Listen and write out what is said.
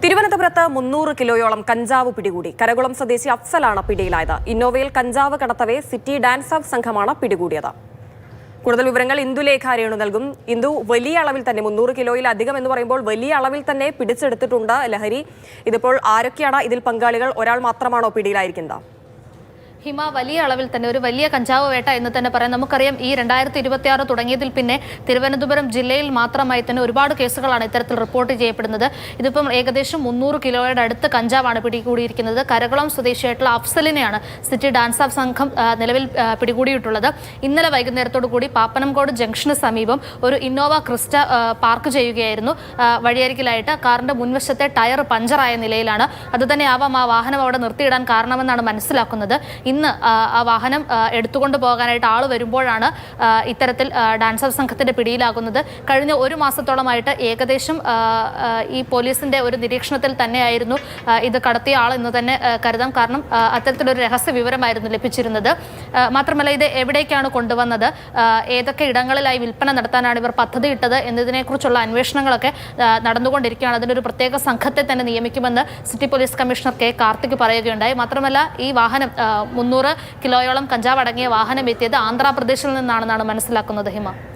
തിരുവനന്തപുരത്ത് 300 കിലോയോളം കഞ്ചാവ് പിടികൂടി. കരകുളം സ്വദേശി അഫ്സലാണ് പിടിയിലായത്. ഇന്നോവയിൽ കഞ്ചാവ് കടത്തവേ സിറ്റി ഡാൻസ് ഓഫ് സംഘമാണ് പിടികൂടിയത്. കൂടുതൽ വിവരങ്ങൾ ഇന്ദുലേഖ രേണു നൽകും. ഇന്ദു, വലിയ അളവിൽ തന്നെ 300 കിലോയിലധികം എന്ന് പറയുമ്പോൾ വലിയ അളവിൽ തന്നെ പിടിച്ചെടുത്തിട്ടുണ്ട് ലഹരി. ഇതിപ്പോൾ ആരൊക്കെയാണ് ഇതിൽ പങ്കാളികൾ? ഒരാൾ മാത്രമാണോ പിടിയിലായിരിക്കുന്നത്? ഹിമ, വലിയ അളവിൽ തന്നെ ഒരു വലിയ കഞ്ചാവ് വേട്ട എന്ന് തന്നെ പറയാം. നമുക്കറിയാം, ഈ 2026 തുടങ്ങിയതിൽ പിന്നെ തിരുവനന്തപുരം ജില്ലയിൽ മാത്രമായി തന്നെ ഒരുപാട് കേസുകളാണ് ഇത്തരത്തിൽ റിപ്പോർട്ട് ചെയ്യപ്പെടുന്നത്. ഇതിപ്പം ഏകദേശം 300 കിലോയുടെ അടുത്ത് കഞ്ചാവാണ് പിടികൂടിയിരിക്കുന്നത്. കരകുളം സ്വദേശിയായിട്ടുള്ള അഫ്സലിനെയാണ് സിറ്റി ഡാൻസ് ഓഫ് സംഘം നിലവിൽ പിടികൂടിയിട്ടുള്ളത്. ഇന്നലെ വൈകുന്നേരത്തോടു കൂടി പാപ്പനംകോട് ജംഗ്ഷന് സമീപം ഒരു ഇന്നോവ ക്രിസ്റ്റ പാർക്ക് ചെയ്യുകയായിരുന്നു. വഴിയരികിലായിട്ട് കാറിന്റെ മുൻവശത്തെ ടയർ പഞ്ചറായ നിലയിലാണ്. അതുതന്നെയാവാം ആ വാഹനം അവിടെ നിർത്തിയിടാൻ കാരണമെന്നാണ് മനസ്സിലാക്കുന്നത്. ഇന്ന് ആ വാഹനം എടുത്തുകൊണ്ട് പോകാനായിട്ട് ആൾ വരുമ്പോഴാണ് ഇത്തരത്തിൽ ഡാൻസ് ഓഫ് സംഘത്തിന്റെ പിടിയിലാകുന്നത്. കഴിഞ്ഞ ഒരു മാസത്തോളമായിട്ട് ഏകദേശം ഈ പോലീസിന്റെ ഒരു നിരീക്ഷണത്തിൽ തന്നെയായിരുന്നു ഇത് കടത്തിയ ആൾ എന്ന് തന്നെ കരുതാം. കാരണം അത്തരത്തിലൊരു രഹസ്യ വിവരമായിരുന്നു ലഭിച്ചിരുന്നത്. മാത്രമല്ല, ഇത് എവിടേക്കാണ് കൊണ്ടുവന്നത്, ഏതൊക്കെ ഇടങ്ങളിലായി വിൽപ്പന നടത്താനാണ് ഇവർ പദ്ധതിയിട്ടത് എന്നതിനെക്കുറിച്ചുള്ള അന്വേഷണങ്ങളൊക്കെ നടന്നുകൊണ്ടിരിക്കുകയാണ്. അതിനൊരു പ്രത്യേക സംഘത്തെ തന്നെ നിയമിക്കുമെന്ന് city police commissioner K Karthik പറയുകയുണ്ടായി. മാത്രമല്ല, ഈ വാഹനം 300 കിലോയോളം കഞ്ചാവ് അടങ്ങിയ വാഹനം എത്തിയത് ആന്ധ്രാപ്രദേശിൽ നിന്നാണെന്നാണ് മനസ്സിലാക്കുന്നത്. ഹിമ.